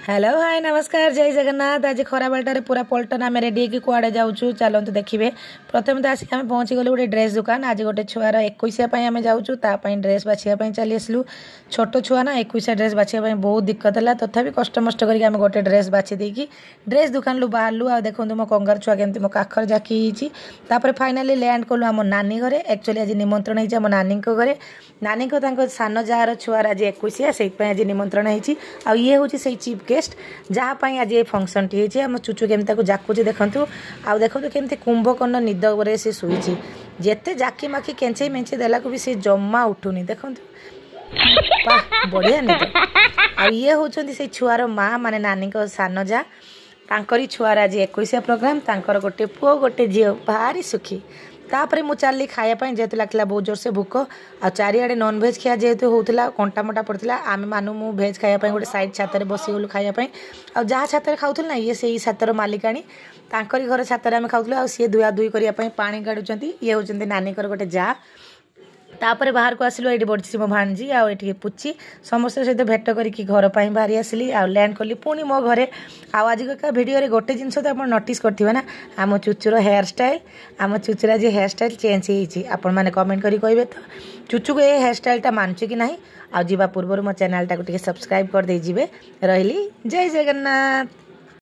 Hello hi नमस्कार जय जगन्नाथ। आज खरा बेलटार पूरा पल्टन आम रेडी होगी कुआड़े जाऊँ चलते देखिए। प्रथम तो आसिक आम पहुँची गलु गोटे ड्रेस दुकान। आज गोटे छुआर 21 आम जाऊँ ड्रेस बाछिया चली आसलु। छोट छुआ ना 21 ड्रेस बाछिया बहुत दिक्कत है। तथापि कष्ट मस्ट करके गोटे ड्रेस बाछि देकी ड्रेस दुकान लु बाहरलु। आ देखो मो कंगार छुआ केमती मो काखर जाकी फाइनाली लैंड कलु आम नानी घरे। एक्चुअली आज निमंत्रण है आम नानी घरे। नानी को सान जार छुआर आज 21 से आज निमंत्रण है। ये हूँ से चीफ गेस्ट जहाँपाई आज ये फंक्शन टी आम चुचु केमी जाकुची देखु। आउ देखो केमती कुंभकर्ण निद उपर से शुई जिते जाकी माखी केंचे मेंचे देला भी से जमा उठुनी देखु। बढ़िया निद। आ ये होचंदी से छुआर माँ माने नानी को सान जा तांकरी छुआर आज 21 प्रोग्राम। तांकर गोटे पुओ गोटे झील भारी सुखी। तापर मु चली खायापी जेहेतु लगता बहुत जोर से भूक। आ चारिआडे नॉनभेज खिया जेहेतु होता कंटा मटा पड़ता आम मानु मु भेज खायापी गोटे साइड छातर बसीगलु खायापी। आ जहाँ छातर खाऊल ना ये से छातर मालिकाणी तांकरी घर छातर आम खाऊल। आ सी धुआ धुई करने पानी काढ़ुंट। ये होती नानी गोटे जा। तापर बाहर को आसिलु ये बढ़ी मो भाणजी आए पुची समस्त सहित भेट करके घर पर बाहरी आसली। आ लैंड कली पुणी मो घरे। आज भिडियो गोटे जिनस तो आप नोटिस करथिबे ना आम चुचुर हेयर स्टाइल। आम चुचुर आज हेयर स्टाइल चेंज होती आपण मैंने कमेंट करी कहे तो चुचु को ये हेयर स्टाइलटा मानुचे कि ना। आ पूर्व मो चैनल टाक सब्सक्राइब कर दे। रही जय जगन्नाथ।